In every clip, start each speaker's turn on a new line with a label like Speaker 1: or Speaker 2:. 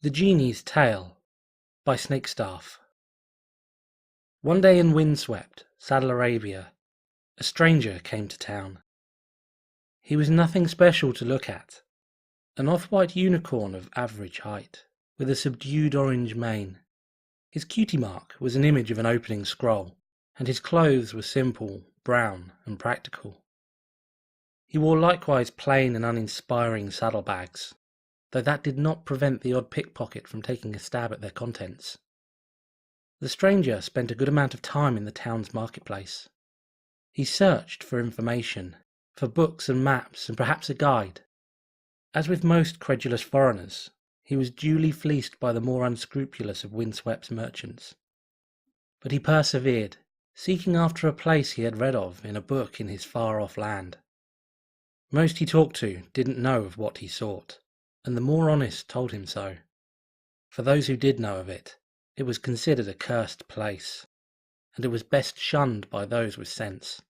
Speaker 1: The Djinni's Tale by Snakestaff. One day in windswept Saddle Arabia, a stranger came to town. He was nothing special to look at, an off-white unicorn of average height, with a subdued orange mane. His cutie mark was an image of an opening scroll, and his clothes were simple, brown, and practical. He wore likewise plain and uninspiring saddlebags, though that did not prevent the odd pickpocket from taking a stab at their contents. The stranger spent a good amount of time in the town's marketplace. He searched for information, for books and maps and perhaps a guide. As with most credulous foreigners, he was duly fleeced by the more unscrupulous of windswept merchants. But he persevered, seeking after a place he had read of in a book in his far-off land. Most he talked to didn't know of what he sought, and the more honest told him so. For those who did know of it, it was considered a cursed place, and it was best shunned by those with sense.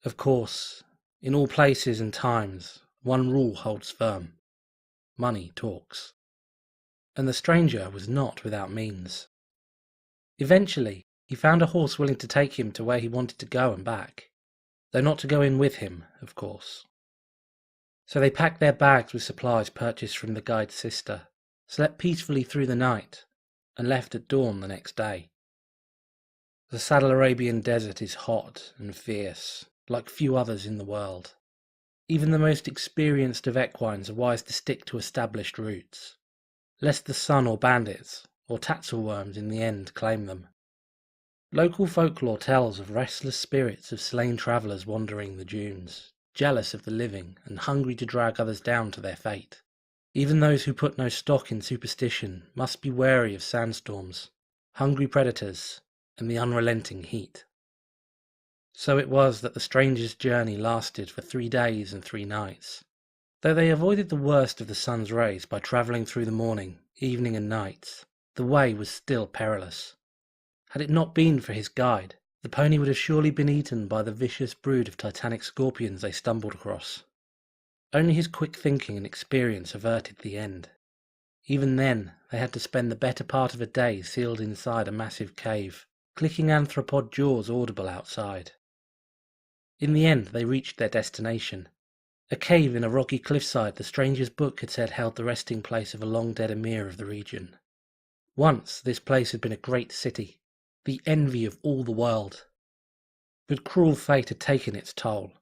Speaker 1: Of course, in all places and times, one rule holds firm: money talks. And the stranger was not without means. Eventually, he found a horse willing to take him to where he wanted to go and back, though not to go in with him, of course. So they packed their bags with supplies purchased from the guide's sister, slept peacefully through the night, and left at dawn the next day. The Saddle Arabian desert is hot and fierce, like few others in the world. Even the most experienced of equines are wise to stick to established routes, lest the sun or bandits, or tatzelworms in the end claim them. Local folklore tells of restless spirits of slain travellers wandering the dunes, jealous of the living and hungry to drag others down to their fate. Even those who put no stock in superstition must be wary of sandstorms, hungry predators, and the unrelenting heat. So it was that the stranger's journey lasted for 3 days and 3 nights. Though they avoided the worst of the sun's rays by travelling through the morning, evening and nights, the way was still perilous. Had it not been for his guide, the pony would have surely been eaten by the vicious brood of titanic scorpions they stumbled across. Only his quick thinking and experience averted the end. Even then, they had to spend the better part of a day sealed inside a massive cave, clicking anthropod jaws audible outside. In the end, they reached their destination, a cave in a rocky cliffside the stranger's book had said held the resting place of a long-dead emir of the region. Once this place had been a great city, the envy of all the world. But cruel fate had taken its toll,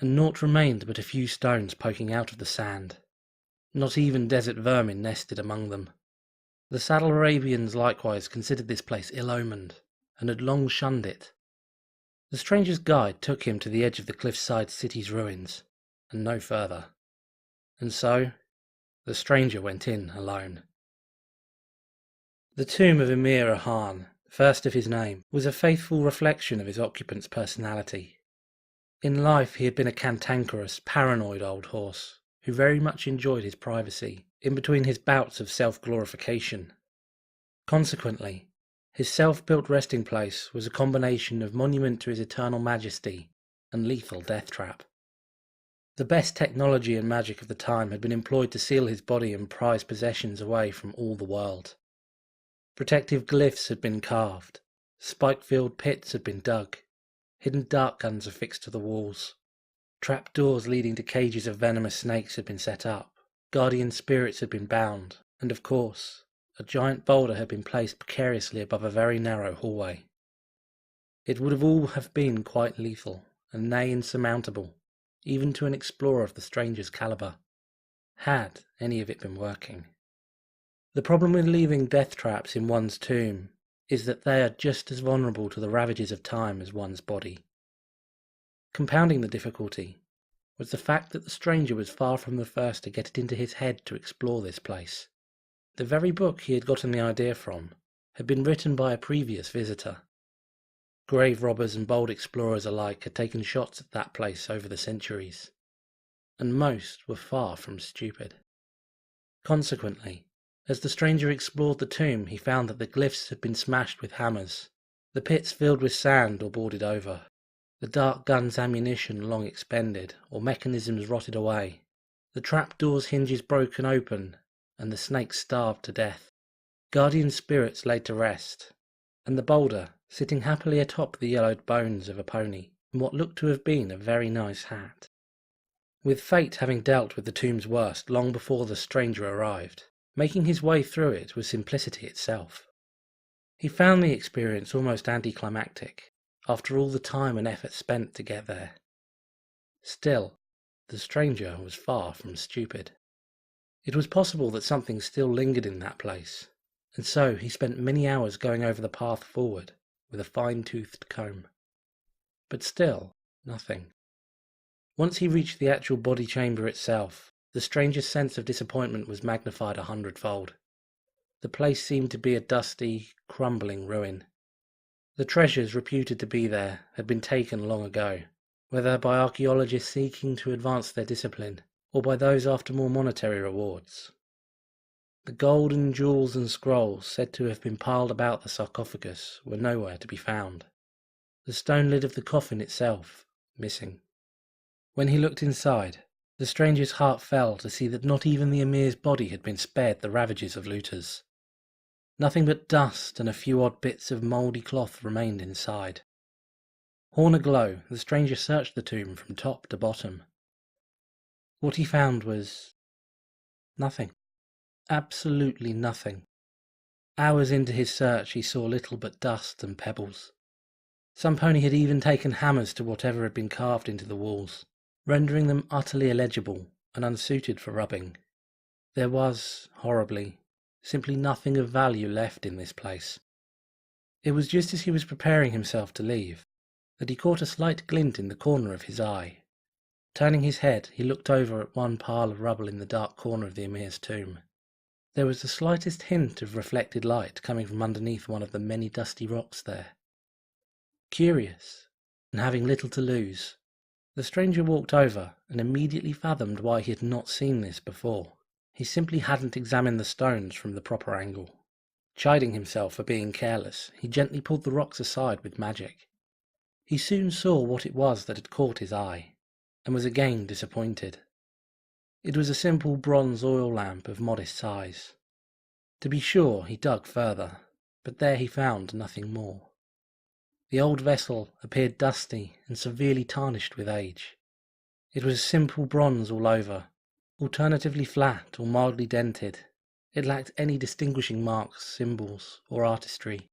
Speaker 1: and naught remained but a few stones poking out of the sand. Not even desert vermin nested among them. The Saddle Arabians likewise considered this place ill-omened, and had long shunned it. The stranger's guide took him to the edge of the cliffside city's ruins, and no further. And so, the stranger went in alone. The tomb of Emir Ahan, first of his name, was a faithful reflection of his occupant's personality. In life he had been a cantankerous, paranoid old horse, who very much enjoyed his privacy, in between his bouts of self-glorification. Consequently, his self-built resting place was a combination of monument to his eternal majesty and lethal death trap. The best technology and magic of the time had been employed to seal his body and prized possessions away from all the world. Protective glyphs had been carved, spike-filled pits had been dug, hidden dart guns affixed to the walls, trap doors leading to cages of venomous snakes had been set up, guardian spirits had been bound, and of course, a giant boulder had been placed precariously above a very narrow hallway. It would all have been quite lethal, and nay insurmountable, even to an explorer of the stranger's calibre, had any of it been working. The problem with leaving death traps in one's tomb is that they are just as vulnerable to the ravages of time as one's body. Compounding the difficulty was the fact that the stranger was far from the first to get it into his head to explore this place. The very book he had gotten the idea from had been written by a previous visitor. Grave robbers and bold explorers alike had taken shots at that place over the centuries, and most were far from stupid. Consequently, as the stranger explored the tomb, he found that the glyphs had been smashed with hammers, the pits filled with sand or boarded over, the dart gun's ammunition long expended or mechanisms rotted away, the trapdoor's hinges broken open, and the snakes starved to death, guardian spirits laid to rest, and the boulder sitting happily atop the yellowed bones of a pony in what looked to have been a very nice hat. With fate having dealt with the tomb's worst long before the stranger arrived, making his way through it was simplicity itself. He found the experience almost anticlimactic, after all the time and effort spent to get there. Still, the stranger was far from stupid. It was possible that something still lingered in that place, and so he spent many hours going over the path forward with a fine-toothed comb. But still, nothing. Once he reached the actual body chamber itself, the stranger's sense of disappointment was magnified 100-fold. The place seemed to be a dusty, crumbling ruin. The treasures reputed to be there had been taken long ago, whether by archaeologists seeking to advance their discipline, or by those after more monetary rewards. The gold and jewels and scrolls said to have been piled about the sarcophagus were nowhere to be found. The stone lid of the coffin itself missing. When he looked inside, the stranger's heart fell to see that not even the emir's body had been spared the ravages of looters. Nothing but dust and a few odd bits of mouldy cloth remained inside. Horn aglow, the stranger searched the tomb from top to bottom. What he found was nothing. Absolutely nothing. Hours into his search he saw little but dust and pebbles. Some pony had even taken hammers to whatever had been carved into the walls, rendering them utterly illegible and unsuited for rubbing. There was, horribly, simply nothing of value left in this place. It was just as he was preparing himself to leave that he caught a slight glint in the corner of his eye. Turning his head, he looked over at one pile of rubble in the dark corner of the emir's tomb. There was the slightest hint of reflected light coming from underneath one of the many dusty rocks there. Curious, and having little to lose, the stranger walked over and immediately fathomed why he had not seen this before. He simply hadn't examined the stones from the proper angle. Chiding himself for being careless, he gently pulled the rocks aside with magic. He soon saw what it was that had caught his eye, and was again disappointed. It was a simple bronze oil lamp of modest size. To be sure, he dug further, but there he found nothing more. The old vessel appeared dusty and severely tarnished with age. It was simple bronze all over, alternatively flat or mildly dented. It lacked any distinguishing marks, symbols, or artistry.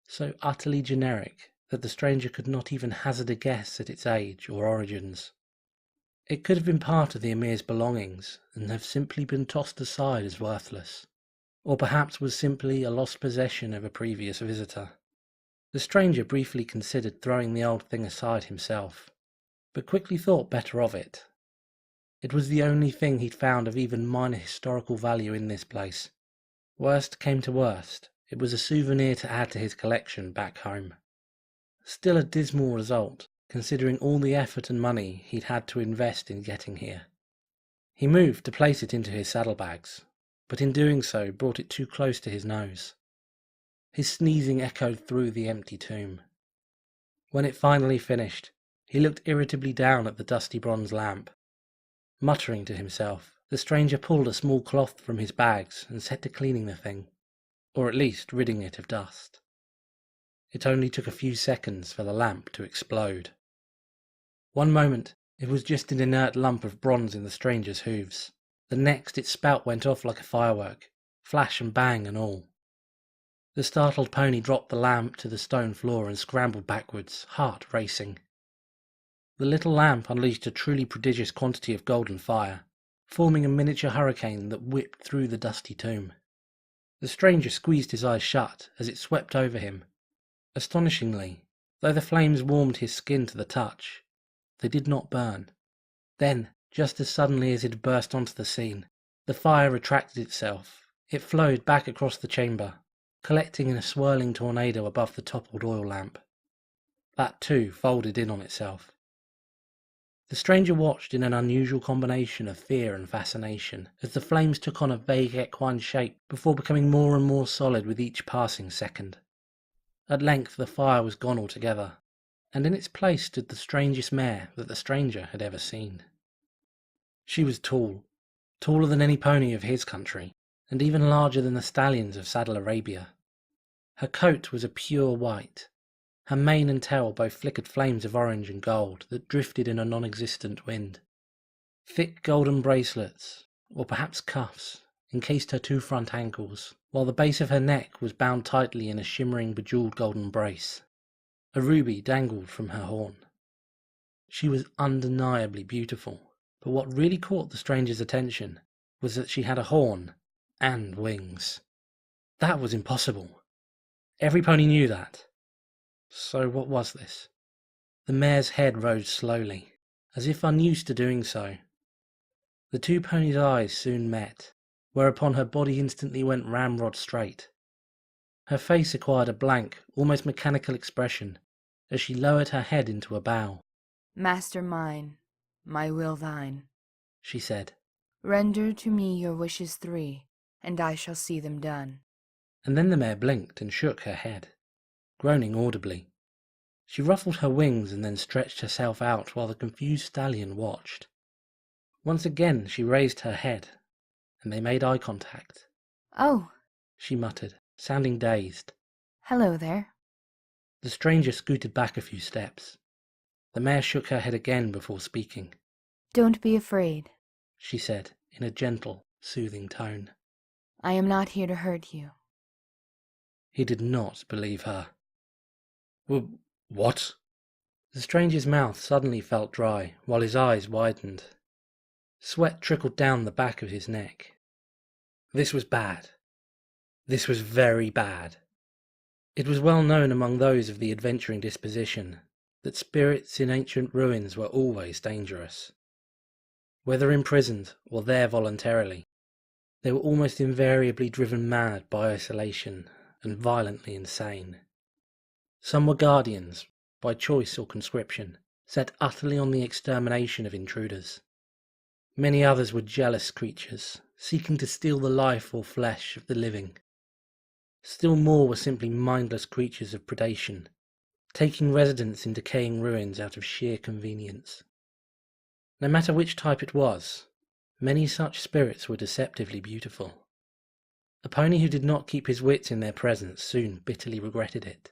Speaker 1: So utterly generic that the stranger could not even hazard a guess at its age or origins. It could have been part of the emir's belongings and have simply been tossed aside as worthless, or perhaps was simply a lost possession of a previous visitor. The stranger briefly considered throwing the old thing aside himself, but quickly thought better of it. It was the only thing he'd found of even minor historical value in this place. Worst came to worst, it was a souvenir to add to his collection back home. Still a dismal result, considering all the effort and money he'd had to invest in getting here. He moved to place it into his saddlebags, but in doing so brought it too close to his nose. His sneezing echoed through the empty tomb. When it finally finished, he looked irritably down at the dusty bronze lamp. Muttering to himself, the stranger pulled a small cloth from his bags and set to cleaning the thing, or at least ridding it of dust. It only took a few seconds for the lamp to explode. One moment, it was just an inert lump of bronze in the stranger's hooves. The next, its spout went off like a firework, flash and bang and all. The startled pony dropped the lamp to the stone floor and scrambled backwards, heart racing. The little lamp unleashed a truly prodigious quantity of golden fire, forming a miniature hurricane that whipped through the dusty tomb. The stranger squeezed his eyes shut as it swept over him. Astonishingly, though the flames warmed his skin to the touch, they did not burn. Then, just as suddenly as it had burst onto the scene, the fire retracted itself. It flowed back across the chamber, collecting in a swirling tornado above the toppled oil lamp. That too folded in on itself. The stranger watched in an unusual combination of fear and fascination as the flames took on a vague equine shape before becoming more and more solid with each passing second. At length the fire was gone altogether, and in its place stood the strangest mare that the stranger had ever seen. She was tall, taller than any pony of his country, and even larger than the stallions of Saddle Arabia. Her coat was a pure white. Her mane and tail both flickered flames of orange and gold that drifted in a non-existent wind. Thick golden bracelets, or perhaps cuffs, encased her two front ankles, while the base of her neck was bound tightly in a shimmering bejeweled golden brace. A ruby dangled from her horn. She was undeniably beautiful, but what really caught the stranger's attention was that she had a horn and wings. That was impossible. Every pony knew that. So what was this? The mare's head rose slowly, as if unused to doing so. The two ponies' eyes soon met, whereupon her body instantly went ramrod straight. Her face acquired a blank, almost mechanical expression as she lowered her head into a bow.
Speaker 2: "Master mine, my will thine,"
Speaker 1: she said.
Speaker 2: "Render to me your wishes 3, and I shall see them done."
Speaker 1: And then the mare blinked and shook her head, groaning audibly. She ruffled her wings and then stretched herself out while the confused stallion watched. Once again she raised her head, and they made eye contact.
Speaker 2: "Oh,"
Speaker 1: she muttered, sounding dazed.
Speaker 2: "Hello there."
Speaker 1: The stranger scooted back a few steps. The mare shook her head again before speaking.
Speaker 2: "Don't be afraid,"
Speaker 1: she said in a gentle, soothing tone.
Speaker 2: "I am not here to hurt you."
Speaker 1: He did not believe her. What? The stranger's mouth suddenly felt dry, while his eyes widened. Sweat trickled down the back of his neck. This was bad. This was very bad. It was well known among those of the adventuring disposition that spirits in ancient ruins were always dangerous. Whether imprisoned or there voluntarily, they were almost invariably driven mad by isolation and violently insane. Some were guardians, by choice or conscription, set utterly on the extermination of intruders. Many others were jealous creatures, seeking to steal the life or flesh of the living. Still more were simply mindless creatures of predation, taking residence in decaying ruins out of sheer convenience. No matter which type it was, many such spirits were deceptively beautiful. A pony who did not keep his wits in their presence soon bitterly regretted it.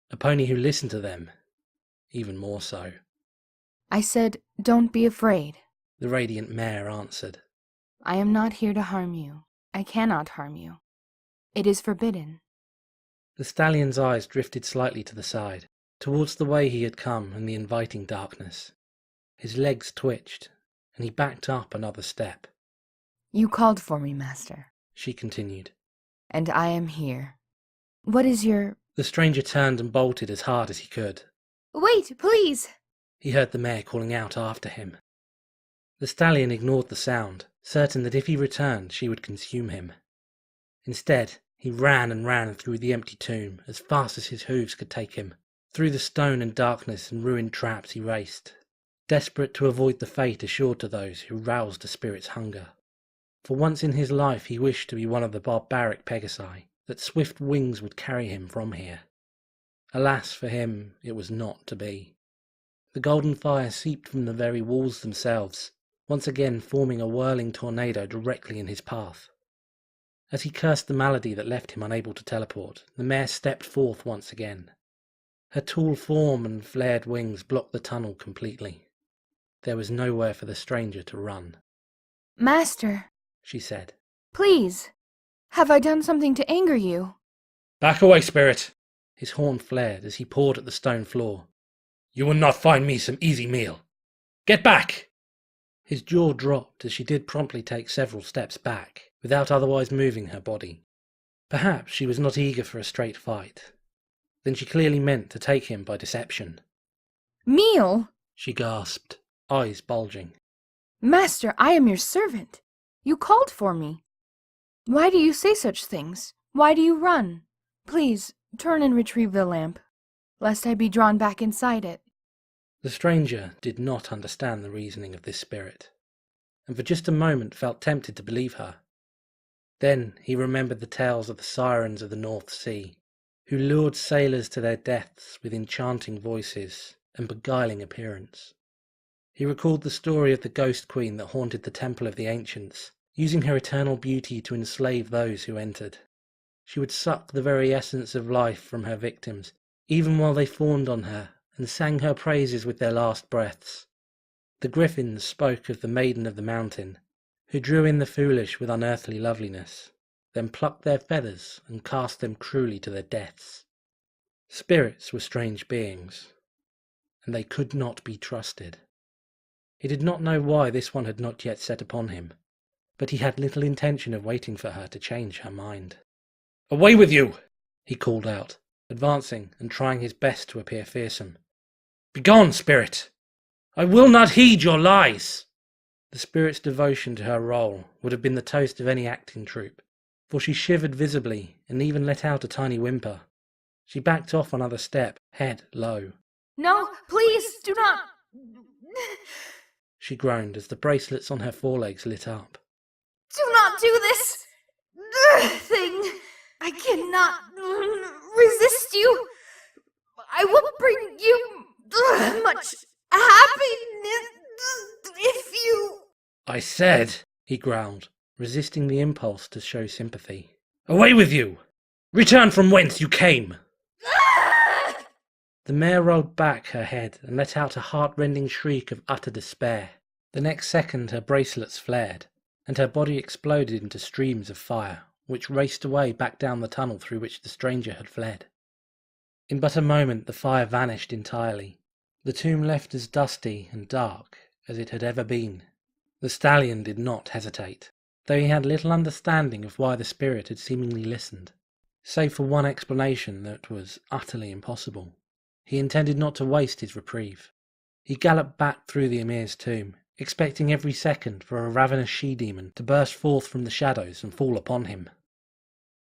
Speaker 1: A pony who listened to them, even more so.
Speaker 2: "I said, don't be afraid,"
Speaker 1: the radiant mare answered.
Speaker 2: "I am not here to harm you. I cannot harm you. It is forbidden."
Speaker 1: The stallion's eyes drifted slightly to the side, towards the way he had come in the inviting darkness. His legs twitched, and he backed up another step.
Speaker 2: "You called for me, master,"
Speaker 1: she continued.
Speaker 2: "and I am here. What is your—"
Speaker 1: The stranger turned and bolted as hard as he could.
Speaker 2: "Wait, please!"
Speaker 1: he heard the mare calling out after him. The stallion ignored the sound, certain that if he returned she would consume him. Instead, he ran and ran through the empty tomb as fast as his hooves could take him. Through the stone and darkness and ruined traps he raced, desperate to avoid the fate assured to those who roused a spirit's hunger. For once in his life he wished to be one of the barbaric Pegasi, that swift wings would carry him from here. Alas for him, it was not to be. The golden fire seeped from the very walls themselves, once again forming a whirling tornado directly in his path. As he cursed the malady that left him unable to teleport, the mare stepped forth once again. Her tall form and flared wings blocked the tunnel completely. There was nowhere for the stranger to run.
Speaker 2: "Master,"
Speaker 1: she said.
Speaker 2: "Please, have I done something to anger you?"
Speaker 1: "Back away, spirit!" His horn flared as he pawed at the stone floor. "You will not find me some easy meal. Get back!" His jaw dropped as she did promptly take several steps back, without otherwise moving her body. Perhaps she was not eager for a straight fight. Then she clearly meant to take him by deception.
Speaker 2: "Meal?"
Speaker 1: she gasped, eyes bulging.
Speaker 2: "Master, I am your servant. You called for me. Why do you say such things? Why do you run? Please, turn and retrieve the lamp, lest I be drawn back inside it."
Speaker 1: The stranger did not understand the reasoning of this spirit, and for just a moment felt tempted to believe her. Then he remembered the tales of the sirens of the North Sea, who lured sailors to their deaths with enchanting voices and beguiling appearance. He recalled the story of the ghost queen that haunted the Temple of the Ancients, using her eternal beauty to enslave those who entered. She would suck the very essence of life from her victims, even while they fawned on her and sang her praises with their last breaths. The griffins spoke of the Maiden of the Mountain, who drew in the foolish with unearthly loveliness, then plucked their feathers and cast them cruelly to their deaths. Spirits were strange beings, and they could not be trusted. He did not know why this one had not yet set upon him, but he had little intention of waiting for her to change her mind. "Away with you!" he called out, advancing and trying his best to appear fearsome. "Begone, spirit! I will not heed your lies!" The spirit's devotion to her role would have been the toast of any acting troupe, for she shivered visibly and even let out a tiny whimper. She backed off another step, head low.
Speaker 2: "No, please, do not!"
Speaker 1: she groaned as the bracelets on her forelegs lit up.
Speaker 2: "Do not do this thing! I cannot resist you! I will bring you much happiness if you..."
Speaker 1: "I said," he growled, resisting the impulse to show sympathy. "Away with you! Return from whence you came!" The mare rolled back her head and let out a heart-rending shriek of utter despair. The next second her bracelets flared, and her body exploded into streams of fire, which raced away back down the tunnel through which the stranger had fled. In but a moment the fire vanished entirely, the tomb left as dusty and dark as it had ever been. The stallion did not hesitate, though he had little understanding of why the spirit had seemingly listened, save for one explanation that was utterly impossible. He intended not to waste his reprieve. He galloped back through the emir's tomb, expecting every second for a ravenous she-demon to burst forth from the shadows and fall upon him.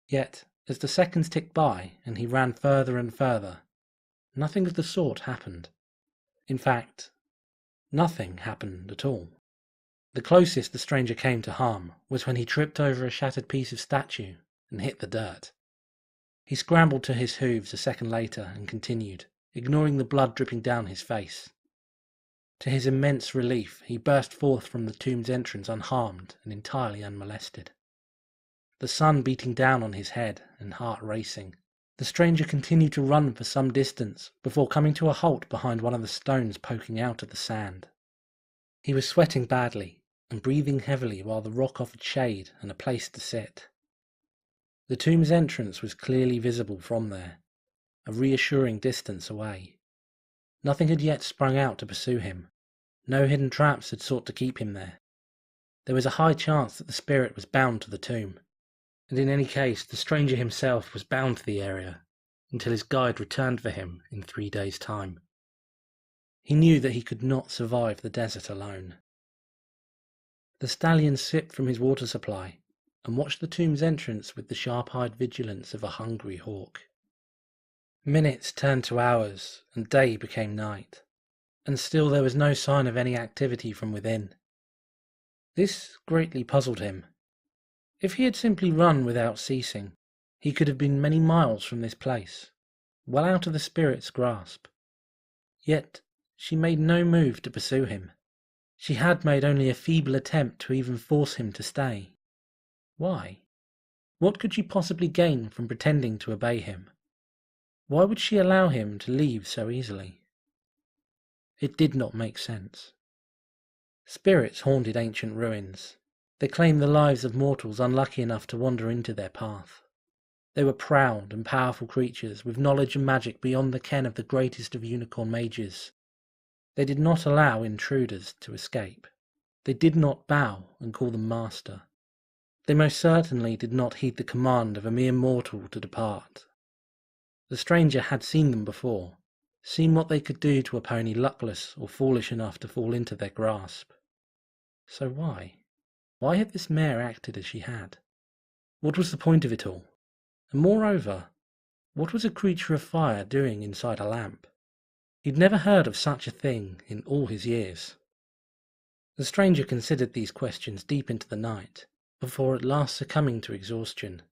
Speaker 1: Yet, as the seconds ticked by and he ran further and further, nothing of the sort happened. In fact, nothing happened at all. The closest the stranger came to harm was when he tripped over a shattered piece of statue and hit the dirt. He scrambled to his hooves a second later and continued, ignoring the blood dripping down his face. To his immense relief, he burst forth from the tomb's entrance unharmed and entirely unmolested. The sun beating down on his head and heart racing, the stranger continued to run for some distance before coming to a halt behind one of the stones poking out of the sand. He was sweating badly and breathing heavily while the rock offered shade and a place to sit. The tomb's entrance was clearly visible from there, a reassuring distance away. Nothing had yet sprung out to pursue him. No hidden traps had sought to keep him there. There was a high chance that the spirit was bound to the tomb, and in any case the stranger himself was bound to the area until his guide returned for him in 3 days' time. He knew that he could not survive the desert alone. The stallion sipped from his water supply and watched the tomb's entrance with the sharp-eyed vigilance of a hungry hawk. Minutes turned to hours, and day became night, and still there was no sign of any activity from within. This greatly puzzled him. If he had simply run without ceasing, he could have been many miles from this place, well out of the spirit's grasp. Yet she made no move to pursue him. She had made only a feeble attempt to even force him to stay. Why? What could she possibly gain from pretending to obey him? Why would she allow him to leave so easily? It did not make sense. Spirits haunted ancient ruins. They claimed the lives of mortals unlucky enough to wander into their path. They were proud and powerful creatures with knowledge and magic beyond the ken of the greatest of unicorn mages. They did not allow intruders to escape. They did not bow and call them master. They most certainly did not heed the command of a mere mortal to depart. The stranger had seen them before, seen what they could do to a pony luckless or foolish enough to fall into their grasp. So why? Why had this mare acted as she had? What was the point of it all? And moreover, what was a creature of fire doing inside a lamp? He'd never heard of such a thing in all his years. The stranger considered these questions deep into the night, before at last succumbing to exhaustion.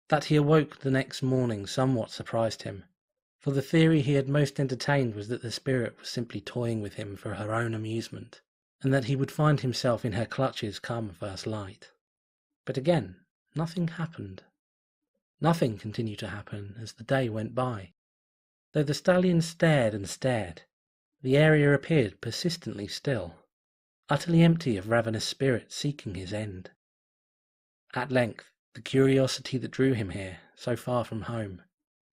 Speaker 1: That he awoke the next morning somewhat surprised him, for the theory he had most entertained was that the spirit was simply toying with him for her own amusement. and that he would find himself in her clutches come first light. But again, nothing happened. Nothing continued to happen as the day went by. Though the stallion stared and stared, the area appeared persistently still, utterly empty of ravenous spirits seeking his end. At length, the curiosity that drew him here, so far from home,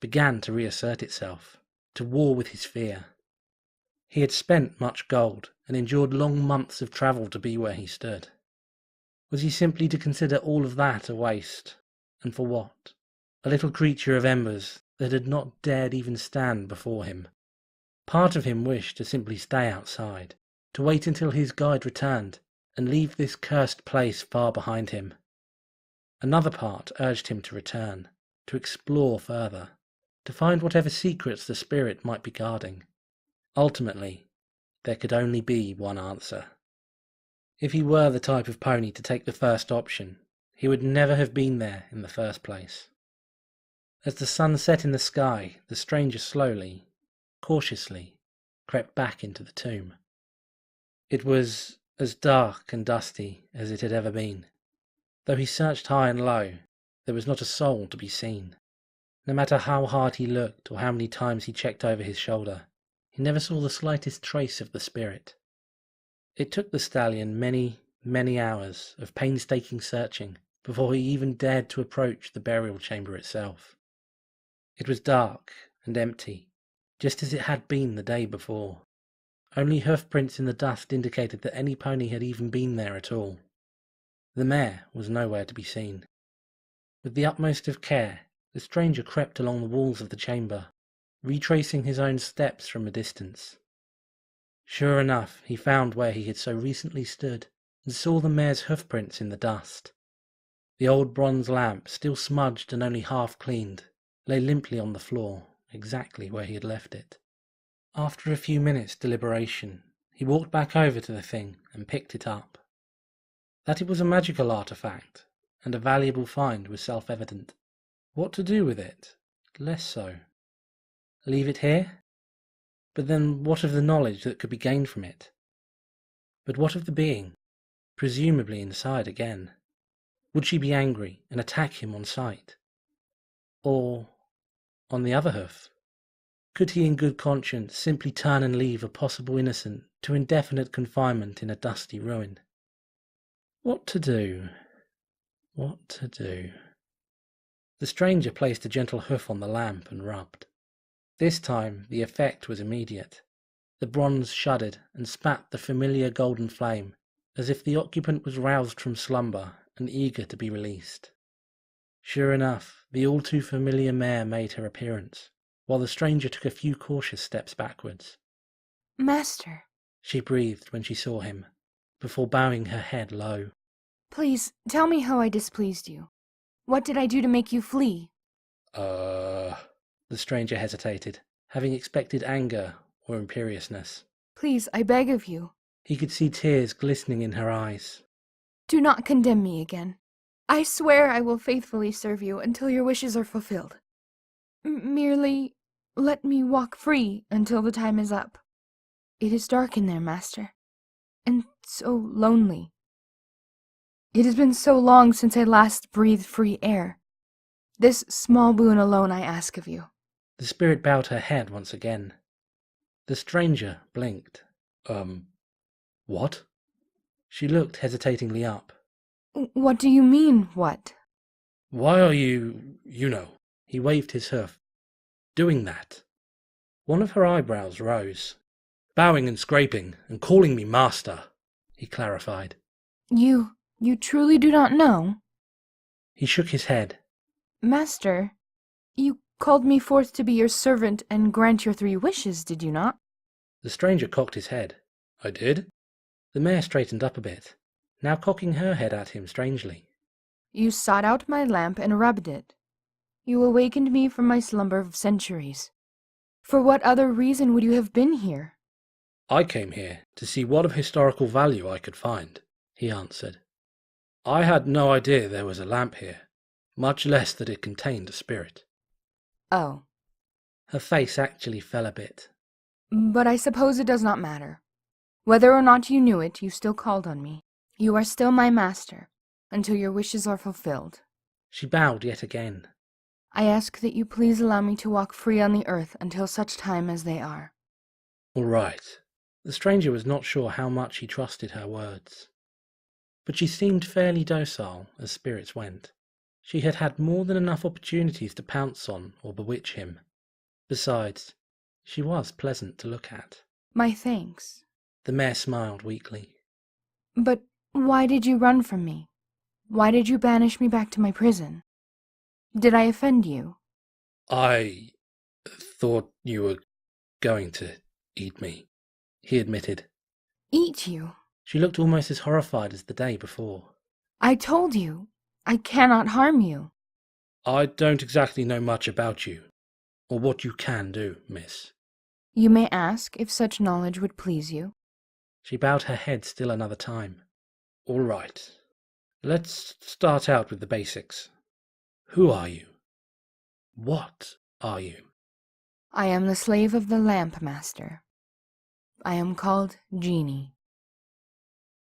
Speaker 1: began to reassert itself, to war with his fear. He had spent much gold and endured long months of travel to be where he stood. Was he simply to consider all of that a waste? And for what? A little creature of embers that had not dared even stand before him. Part of him wished to simply stay outside, to wait until his guide returned, and leave this cursed place far behind him. Another part urged him to return, to explore further, to find whatever secrets the spirit might be guarding. Ultimately, there could only be one answer. If he were the type of pony to take the first option, he would never have been there in the first place. As the sun set in the sky, the stranger slowly, cautiously, crept back into the tomb. It was as dark and dusty as it had ever been. Though he searched high and low, there was not a soul to be seen. No matter how hard he looked or how many times he checked over his shoulder, he never saw the slightest trace of the spirit. It took the stallion many, many hours of painstaking searching before he even dared to approach the burial chamber itself. It was dark and empty, just as it had been the day before. Only hoofprints in the dust indicated that any pony had even been there at all. The mare was nowhere to be seen. With the utmost of care, the stranger crept along the walls of the chamber, retracing his own steps from a distance. Sure enough, he found where he had so recently stood, and saw the mare's hoofprints in the dust. The old bronze lamp, still smudged and only half cleaned, lay limply on the floor, exactly where he had left it. After a few minutes' deliberation, he walked back over to the thing and picked it up. That it was a magical artifact, and a valuable find, was self-evident. What to do with it? Less so. Leave it here? But then what of the knowledge that could be gained from it? But what of the being, presumably inside again? Would she be angry and attack him on sight? Or, on the other hoof, could he in good conscience simply turn and leave a possible innocent to indefinite confinement in a dusty ruin? What to do? What to do? The stranger placed a gentle hoof on the lamp and rubbed. This time the effect was immediate. The bronze shuddered and spat the familiar golden flame, as if the occupant was roused from slumber and eager to be released. Sure enough, the all too familiar mare made her appearance, while the stranger took a few cautious steps backwards.
Speaker 2: Master,
Speaker 1: She breathed when she saw him, before bowing her head low.
Speaker 2: please tell me how I displeased you. What did I do to make you flee?
Speaker 1: The stranger hesitated, having expected anger or imperiousness.
Speaker 2: Please, I beg of you,
Speaker 1: He could see tears glistening in her eyes.
Speaker 2: do not condemn me again. I swear I will faithfully serve you until your wishes are fulfilled. Merely let me walk free until the time is up. It is dark in there, master, and so lonely. It has been so long since I last breathed free air. This small boon alone I ask of you.
Speaker 1: The spirit bowed her head once again. The stranger blinked. What? She looked hesitatingly up.
Speaker 2: What do you mean, what?
Speaker 1: Why are you know, he waved his hoof, doing that? One of her eyebrows rose. Bowing and scraping and calling me master, he clarified.
Speaker 2: You truly do not know?
Speaker 1: He shook his head.
Speaker 2: Master, you called me forth to be your servant and grant your 3 wishes, did you not?
Speaker 1: The stranger cocked his head. I did? The mare straightened up a bit, now cocking her head at him strangely.
Speaker 2: You sought out my lamp and rubbed it. You awakened me from my slumber of centuries. For what other reason would you have been here?
Speaker 1: I came here to see what of historical value I could find, he answered. I had no idea there was a lamp here, much less that it contained a spirit.
Speaker 2: Oh.
Speaker 1: Her face actually fell a bit.
Speaker 2: But I suppose it does not matter. Whether or not you knew it, you still called on me. You are still my master, until your wishes are fulfilled.
Speaker 1: She bowed yet again.
Speaker 2: I ask that you please allow me to walk free on the earth until such time as they are.
Speaker 1: All right. The stranger was not sure how much he trusted her words. But she seemed fairly docile as spirits went. She had had more than enough opportunities to pounce on or bewitch him. Besides, she was pleasant to look at.
Speaker 2: My thanks.
Speaker 1: The mayor smiled weakly.
Speaker 2: But why did you run from me? Why did you banish me back to my prison? Did I offend you?
Speaker 1: I thought you were going to eat me, he admitted.
Speaker 2: Eat you?
Speaker 1: She looked almost as horrified as the day before.
Speaker 2: I told you, I cannot harm you.
Speaker 1: I don't exactly know much about you, or what you can do, miss.
Speaker 2: You may ask if such knowledge would please you.
Speaker 1: She bowed her head still another time. All right. Let's start out with the basics. Who are you? What are you?
Speaker 2: I am the slave of the lamp master. I am called Djinni.